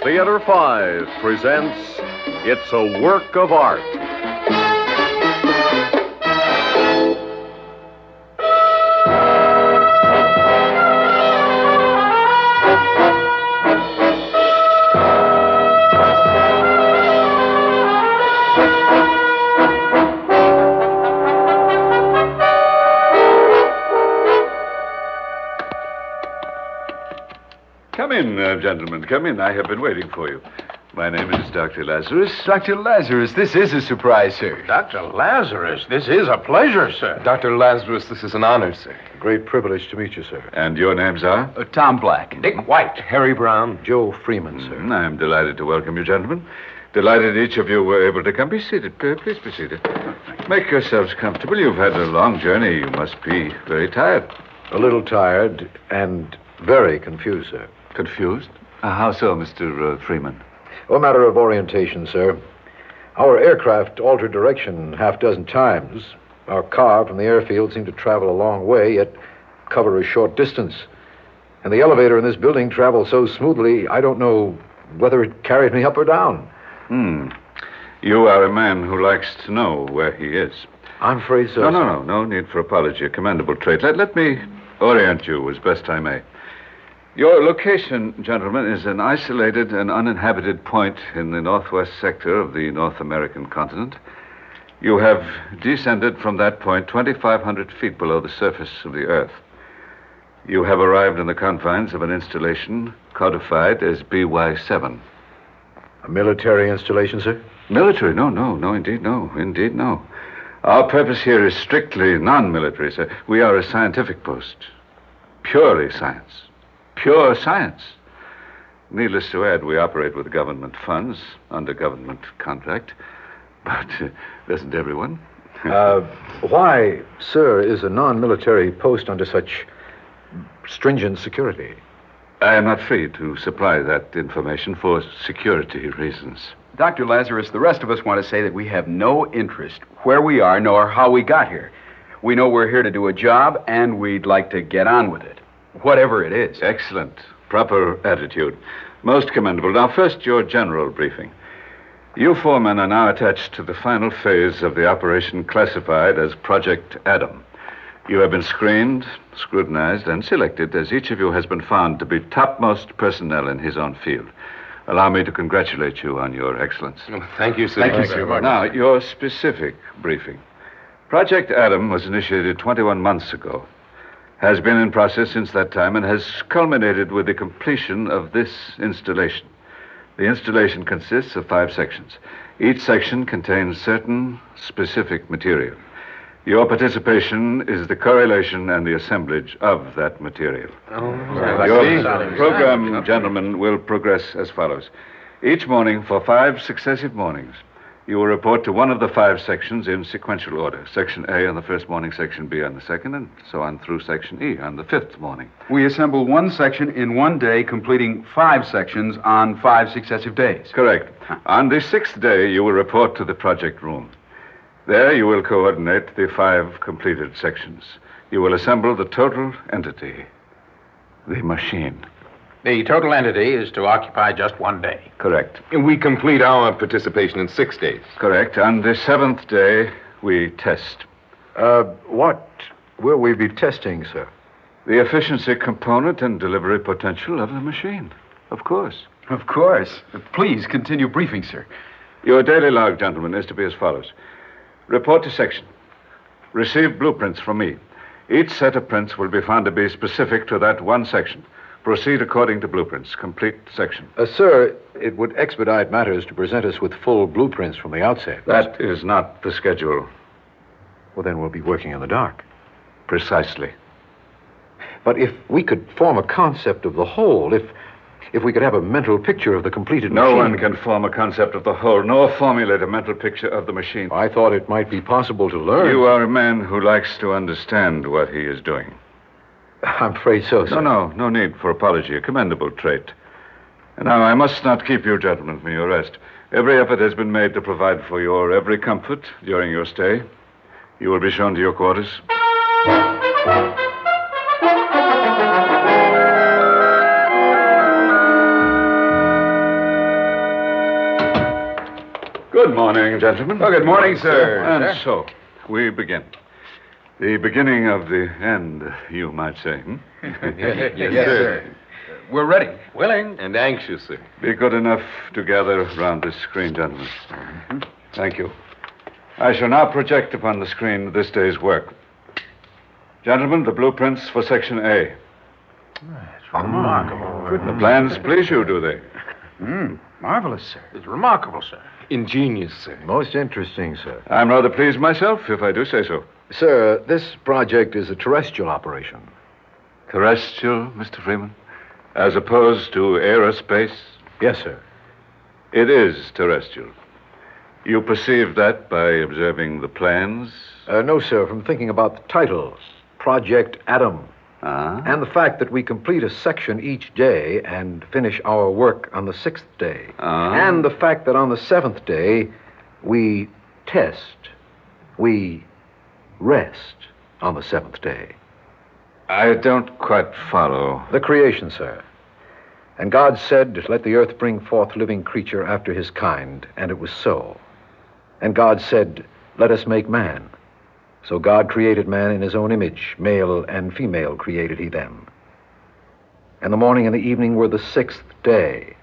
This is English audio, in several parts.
Theater 5 presents It's a Work of Art. Come in, gentlemen. Come in. I have been waiting for you. My name is Dr. Lazarus. Dr. Lazarus, this is a surprise, sir. Dr. Lazarus, this is a pleasure, sir. Dr. Lazarus, this is an honor, sir. Great privilege to meet you, sir. And your names are? Tom Black. Dick White. Harry Brown. Joe Freeman, sir. I am delighted to welcome you, gentlemen. Delighted each of you were able to come. Be seated. Please be seated. Make yourselves comfortable. You've had a long journey. You must be very tired. A little tired and very confused, sir. Confused? How so, Mr. Freeman? A matter of orientation, sir. Our aircraft altered direction half dozen times. Our car from the airfield seemed to travel a long way, yet cover a short distance. And the elevator in this building traveled so smoothly, I don't know whether it carried me up or down. You are a man who likes to know where he is. I'm afraid so, sir. No need for apology. A commendable trait. Let me orient you as best I may. Your location, gentlemen, is an isolated and uninhabited point in the northwest sector of the North American continent. You have descended from that point 2,500 feet below the surface of the Earth. You have arrived in the confines of an installation codified as BY-7. A military installation, sir? Military? No, indeed no. Our purpose here is strictly non-military, sir. We are a scientific post. Purely science. Pure science. Needless to add, we operate with government funds, under government contract. But doesn't everyone? Why, sir, is a non-military post under such stringent security? I am not free to supply that information for security reasons. Dr. Lazarus, the rest of us want to say that we have no interest where we are nor how we got here. We know we're here to do a job, and we'd like to get on with it. Whatever it is. Excellent. Proper attitude. Most commendable. Now, first, your general briefing. You four men are now attached to the final phase of the operation classified as Project Adam. You have been screened, scrutinized, and selected as each of you has been found to be topmost personnel in his own field. Allow me to congratulate you on your excellence. Thank you, sir. Thank you, sir. Now, your specific briefing. Project Adam was initiated 21 months ago. Has been in process since that time and has culminated with the completion of this installation. The installation consists of 5 sections. Each section contains certain specific material. Your participation is the correlation and the assemblage of that material. Your program, gentlemen, will progress as follows. Each morning for 5 successive mornings, you will report to one of the 5 sections in sequential order. Section A on the first morning, Section B on the second, and so on through Section E on the 5th morning. We assemble one section in one day, completing 5 sections on 5 successive days. Correct. On the 6th day, you will report to the project room. There you will coordinate the 5 completed sections. You will assemble the total entity, the machine. The total entity is to occupy just one day. Correct. We complete our participation in 6 days. Correct. On the 7th day, we test. What will we be testing, sir? The efficiency component and delivery potential of the machine. Of course. Of course. Please continue briefing, sir. Your daily log, gentlemen, is to be as follows. Report to section. Receive blueprints from me. Each set of prints will be found to be specific to that one section. Proceed according to blueprints. Complete section. Sir, it would expedite matters to present us with full blueprints from the outset. That is not the schedule. Well, then we'll be working in the dark. Precisely. But if we could form a concept of the whole, if we could have a mental picture of the completed machine... No one can form a concept of the whole, nor formulate a mental picture of the machine. I thought it might be possible to learn. You are a man who likes to understand what he is doing. I'm afraid so, sir. No need for apology. A commendable trait. And now, I must not keep you gentlemen from your rest. Every effort has been made to provide for your every comfort during your stay. You will be shown to your quarters. Good morning, gentlemen. Well, good morning, sir. And so, we begin. The beginning of the end, you might say. Yes, sir. We're ready. Willing. And anxious, sir. Be good enough to gather round this screen, gentlemen. Thank you. I shall now project upon the screen this day's work. Gentlemen, the blueprints for Section A. It's remarkable. The plans please you, do they? Marvelous, sir. It's remarkable, sir. Ingenious, sir. Most interesting, sir. I'm rather pleased myself, if I do say so. Sir, this project is a terrestrial operation. Terrestrial, Mr. Freeman? As opposed to aerospace? Yes, sir. It is terrestrial. You perceive that by observing the plans? No, sir, from thinking about the title, Project Adam, and the fact that we complete a section each day and finish our work on the 6th day, and the fact that on the 7th day we test, we rest on the 7th day. I don't quite follow. The creation, sir. And God said, let the earth bring forth living creature after his kind, and it was so. And God said, let us make man. So God created man in his own image, male and female created he them. And the morning and the evening were the 6th day.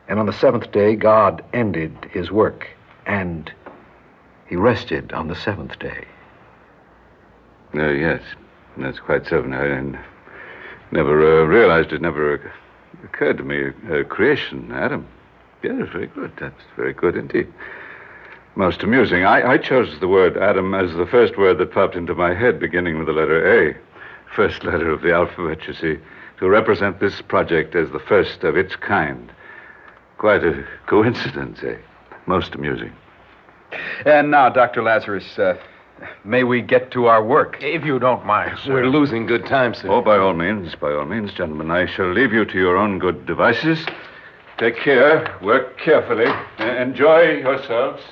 And on the 7th day, God ended his work, and he rested on the 7th day. Yes, that's quite certain. I never realized it, never occurred to me. Creation, Adam. Yes, very good. That's very good indeed. Most amusing. I chose the word Adam as the first word that popped into my head, beginning with the letter A. First letter of the alphabet, you see, to represent this project as the first of its kind. Quite a coincidence, eh? Most amusing. And now, Dr. Lazarus, may we get to our work? If you don't mind, sir. We're losing good time, sir. Oh, by all means, gentlemen. I shall leave you to your own good devices. Take care, work carefully, enjoy yourselves.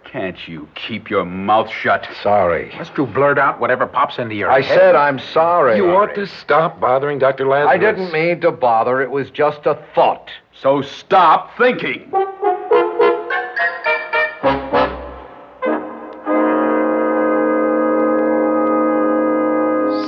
Can't you keep your mouth shut? Sorry. Must you blurt out whatever pops into your I head? said I'm sorry. You ought to stop bothering Dr. Lazarus. I didn't mean to bother. It was just a thought. So stop thinking.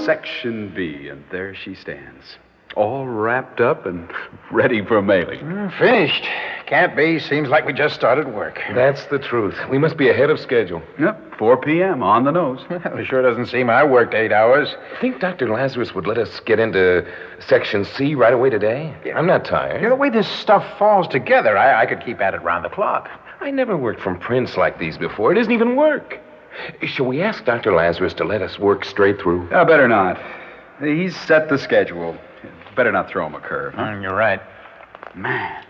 Section B, and there she stands. All wrapped up and ready for mailing. Finished. Can't be. Seems like we just started work. That's the truth. We must be ahead of schedule. Yep, 4 p.m. on the nose. It sure doesn't seem I worked 8 hours. Think Dr. Lazarus would let us get into Section C right away today? I'm not tired. The way this stuff falls together, I could keep at it round the clock. I never worked from prints like these before. It isn't even work. Shall we ask Dr. Lazarus to let us work straight through? Better not. He's set the schedule. Better not throw him a curve. You're right. Man,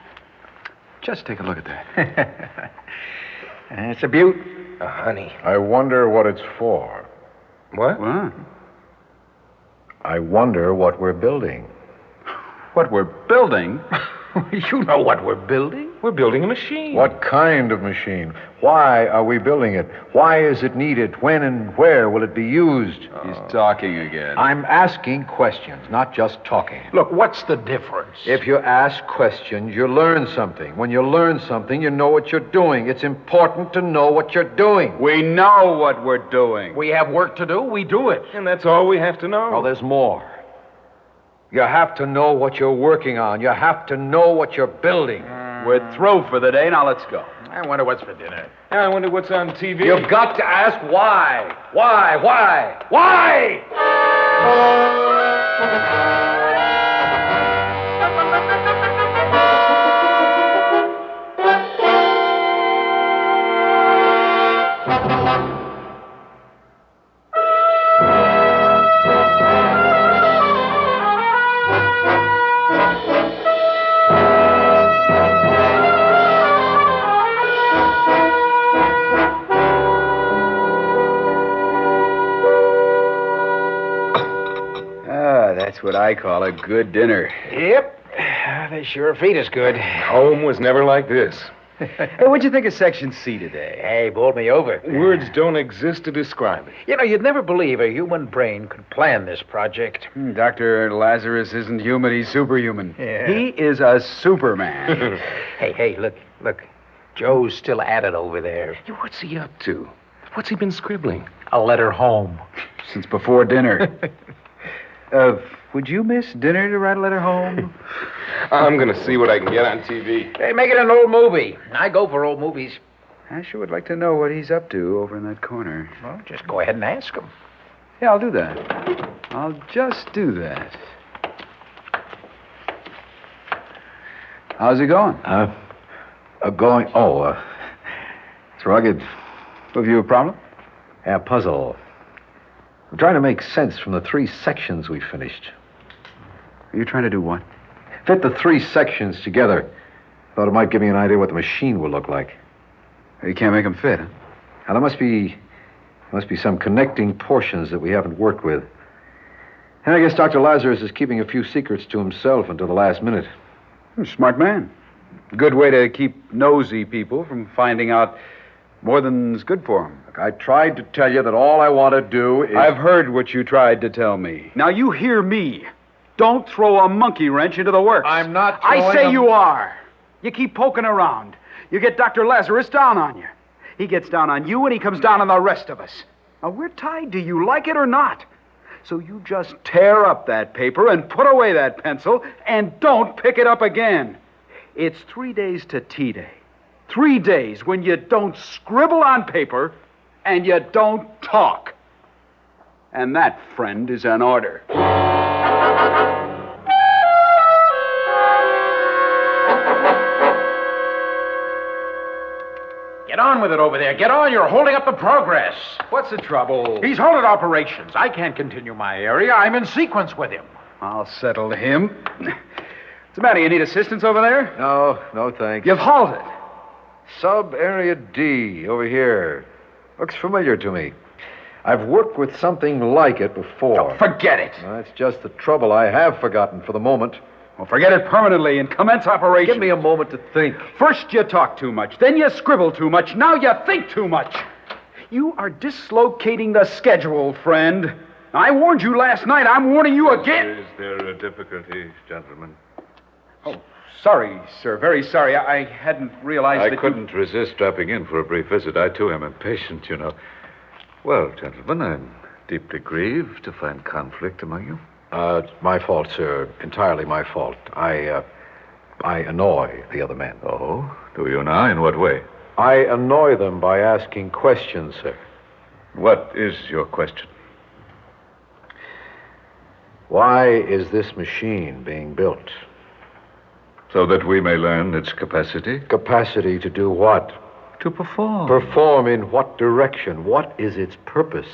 just take a look at that. It's a beaut. Honey. I wonder what it's for. What? What? I wonder what we're building. What we're building? You know what we're building? We're building a machine. What kind of machine? Why are we building it? Why is it needed? When and where will it be used? He's talking again. I'm asking questions, not just talking. Look, what's the difference? If you ask questions, you learn something. When you learn something, you know what you're doing. It's important to know what you're doing. We know what we're doing. we have work to do, we do it. And that's all we have to know. Oh, there's more. You have to know what you're working on. You have to know what you're building. We're through for the day. Now let's go. I wonder what's for dinner. I wonder what's on TV. You've got to ask why. Why? Why? That's what I call a good dinner. Yep. They sure feed us good. Home was never like this. Hey, what'd you think of Section C today? Hey, bowled me over. Words don't exist to describe it. You know, you'd never believe a human brain could plan this project. Dr. Lazarus isn't human, he's superhuman. Yeah. He is a Superman. Hey, look. Joe's still at it over there. Hey, what's he up to? What's he been scribbling? A letter home. Since before dinner. Would you miss dinner to write a letter home? I'm going to see what I can get on TV. Hey, make it an old movie. I go for old movies. I sure would like to know what he's up to over in that corner. Well, just go ahead and ask him. Yeah, I'll do that. I'll just do that. How's he going? It's rugged. Have you a problem? Yeah, puzzle. I'm trying to make sense from the 3 sections we finished. Are you trying to do what? Fit the 3 sections together. Thought it might give me an idea what the machine will look like. You can't make them fit, huh? Now, there must be some connecting portions that we haven't worked with. And I guess Dr. Lazarus is keeping a few secrets to himself until the last minute. You're a smart man. Good way to keep nosy people from finding out more than's good for them. Look, I tried to tell you that all I want to do is... I've heard what you tried to tell me. Now, you hear me. Don't throw a monkey wrench into the works. I'm not I say you are. You keep poking around. You get Dr. Lazarus down on you. He gets down on you, and he comes down on the rest of us. Now, we're tied to you, like it or not. So you just tear up that paper and put away that pencil, and don't pick it up again. It's 3 days to T-Day. 3 days when you don't scribble on paper and you don't talk. And that, friend, is an order. Get on with it over there. Get on. You're holding up the progress. What's the trouble? He's holding operations. I can't continue my area. I'm in sequence with him. I'll settle him. What's the matter? You need assistance over there? No, thanks. You've halted. Sub-Area D, over here. Looks familiar to me. I've worked with something like it before. Oh, forget it. That's just the trouble. I have forgotten for the moment. Well, forget it permanently and commence operations. Give me a moment to think. First you talk too much, then you scribble too much, now you think too much. You are dislocating the schedule, friend. I warned you last night. I'm warning you again. Is there a difficulty, gentlemen? Oh, sorry, sir. Very sorry. I hadn't realized I that couldn't resist dropping in for a brief visit. I, too, am impatient, you know. Well, gentlemen, I'm deeply grieved to find conflict among you. It's my fault, sir. Entirely my fault. I annoy the other men. Oh? Do you now? In what way? I annoy them by asking questions, sir. What is your question? Why is this machine being built? So that we may learn its capacity? Capacity to do what? To perform. Perform in what direction? What is its purpose?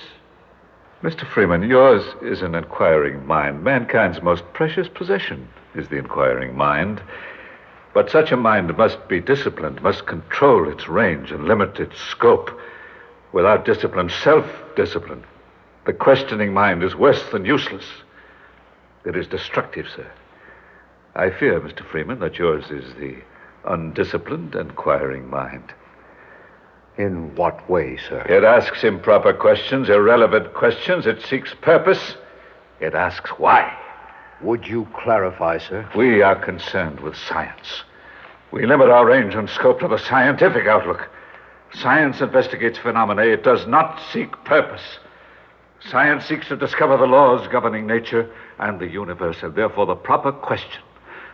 Mr. Freeman, yours is an inquiring mind. Mankind's most precious possession is the inquiring mind. But such a mind must be disciplined, must control its range and limit its scope. Without discipline, self-discipline, the questioning mind is worse than useless. It is destructive, sir. I fear, Mr. Freeman, that yours is the undisciplined, inquiring mind. In what way, sir? It asks improper questions, irrelevant questions. It seeks purpose. It asks why. Would you clarify, sir? We are concerned with science. We limit our range and scope to the scientific outlook. Science investigates phenomena. It does not seek purpose. Science seeks to discover the laws governing nature and the universe, and therefore the proper question,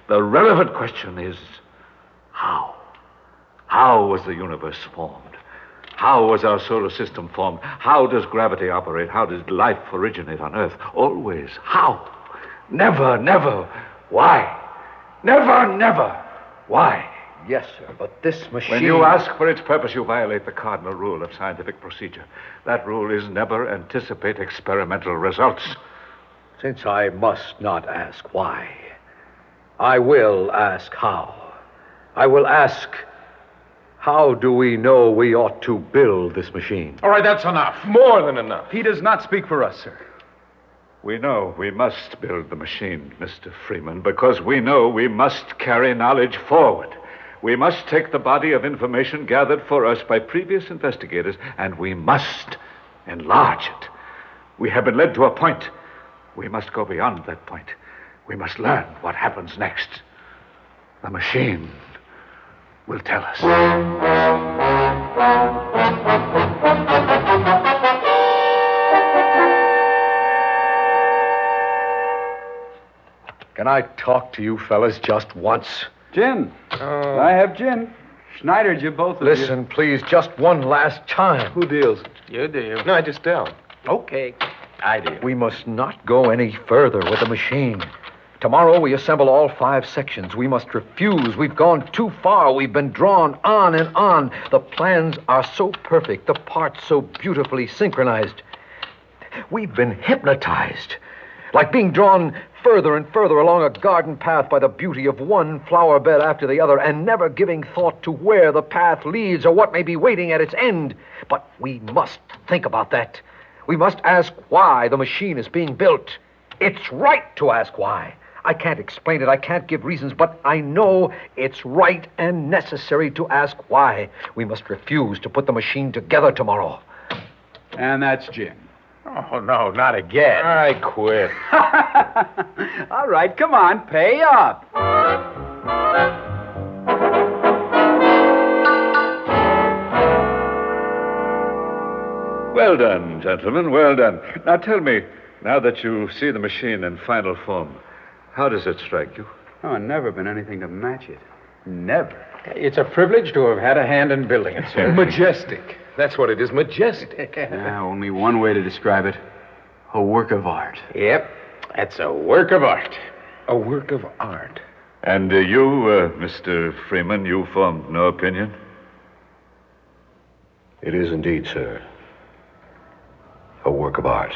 the relevant question is, how? How was the universe formed? How was our solar system formed? How does gravity operate? How does life originate on Earth? Always, how? Never, never, why? Never, never, why? Yes, sir, but this machine... When you ask for its purpose, you violate the cardinal rule of scientific procedure. That rule is never anticipate experimental results. Since I must not ask why, I will ask how. I will ask, how do we know we ought to build this machine? All right, that's enough. More than enough. He does not speak for us, sir. We know we must build the machine, Mr. Freeman, because we know we must carry knowledge forward. We must take the body of information gathered for us by previous investigators, and we must enlarge it. We have been led to a point. We must go beyond that point. We must learn what happens next. The machine will tell us. Can I talk to you fellas just once? Gin. I have gin. Schneidered you both of you. Listen, please, just one last time. Who deals? You do. No, I just don't. Okay. I do. We must not go any further with the machine. Tomorrow we assemble all 5 sections. We must refuse. We've gone too far. We've been drawn on and on. The plans are so perfect, the parts so beautifully synchronized. We've been hypnotized, like being drawn further and further along a garden path by the beauty of one flower bed after the other, and never giving thought to where the path leads or what may be waiting at its end. But we must think about that. We must ask why the machine is being built. It's right to ask why. I can't explain it, I can't give reasons, but I know it's right and necessary to ask why. We must refuse to put the machine together tomorrow. And that's gin. Oh, no, not again. I quit. All right, come on, pay up. Well done, gentlemen, well done. Now tell me, now that you see the machine in final form, how does it strike you? Oh, never been anything to match it. Never. It's a privilege to have had a hand in building it, sir. Majestic. That's what it is, majestic. Only one way to describe it. A work of art. Yep. That's a work of art. A work of art. And you, Mr. Freeman, you formed no opinion? It is indeed, sir. A work of art.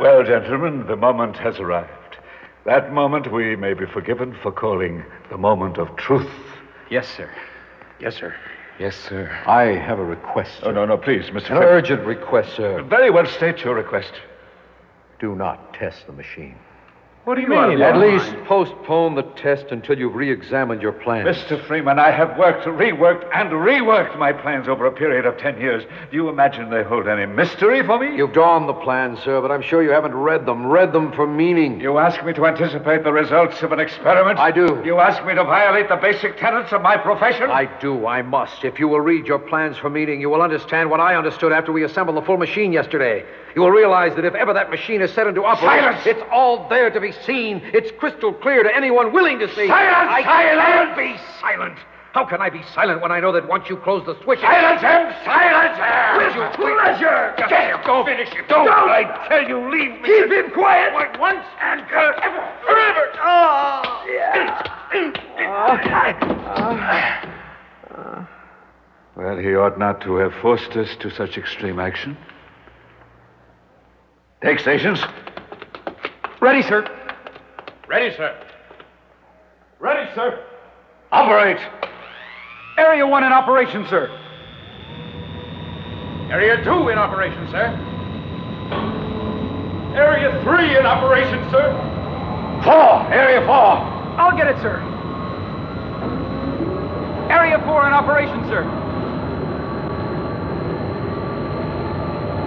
Well, gentlemen, the moment has arrived. That moment we may be forgiven for calling the moment of truth. Yes, sir. Yes, sir. Yes, sir. I have a request, sir. Oh, no, please, Mr. An Freeman. urgent request, sir. Very well, state your request. Do not test the machine. What do you mean? At least postpone the test until you've re-examined your plans. Mr. Freeman, I have reworked and reworked my plans over a period of 10 years. Do you imagine they hold any mystery for me? You've drawn the plans, sir, but I'm sure you haven't read them. Read them for meaning. You ask me to anticipate the results of an experiment? I do. You ask me to violate the basic tenets of my profession? I do. I must. If you will read your plans for meaning, you will understand what I understood after we assembled the full machine yesterday. You will realize that if ever that machine is set into operation, Silence! it's all there to be seen. It's crystal clear to anyone willing to see. Silence! I Silence! can't be silent. How can I be silent when I know that once you close the switch... Silence him! Silence him! Will you pleasure! Just Get him! don't Finish it! Don't! I tell you, leave me! Keep him quiet! Once and forever! Forever! Well, he ought not to have forced us to such extreme action. Take stations. Ready, sir. Ready, sir. Ready, sir. Operate! Area 1 in operation, sir. Area 2 in operation, sir. Area 3 in operation, sir. 4! Area 4! I'll get it, sir. Area 4 in operation, sir.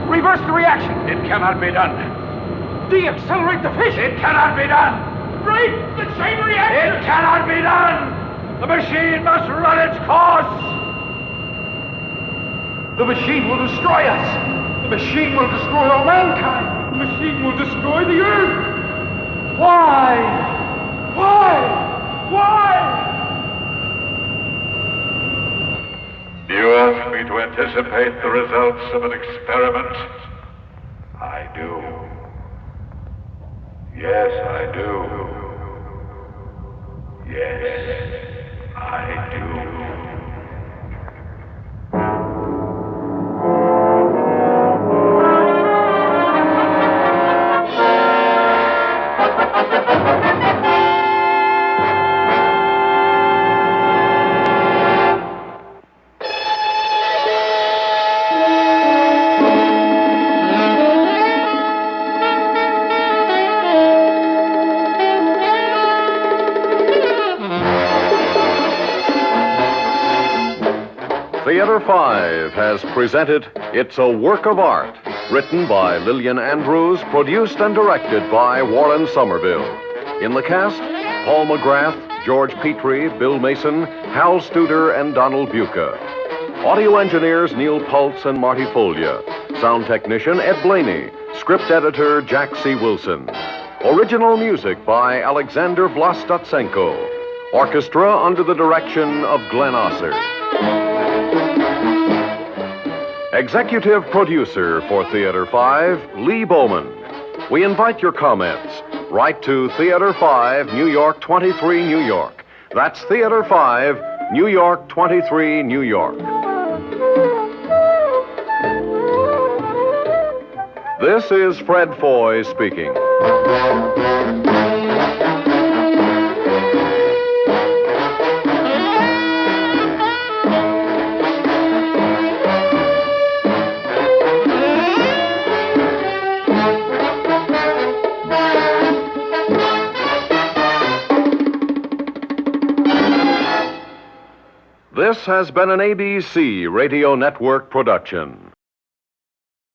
Reverse the reaction. It cannot be done. Deaccelerate the fission. It cannot be done. Break the chain reaction. It cannot be done. The machine must run its course. The machine will destroy us. The machine will destroy all mankind. The machine will destroy the earth. Why? Why? Why? You ask me to anticipate the results of an experiment? I do. Yes, I do. Yes, I do. Theater 5 has presented It's a Work of Art, Written by Lillian Andrews, produced and directed by Warren Somerville. In the cast, Paul McGrath, George Petrie, Bill Mason, Hal Studer, and Donald Buca. Audio engineers Neil Pultz and Marty Folia. Sound technician Ed Blaney. Script editor Jack C. Wilson. Original music by Alexander Vlastotsenko. Orchestra under the direction of Glenn Osser. Executive producer for Theater 5, Lee Bowman. We invite your comments. Write to Theater 5, New York 23, New York. That's Theater 5, New York 23, New York. This is Fred Foy speaking. This has been an ABC Radio Network production.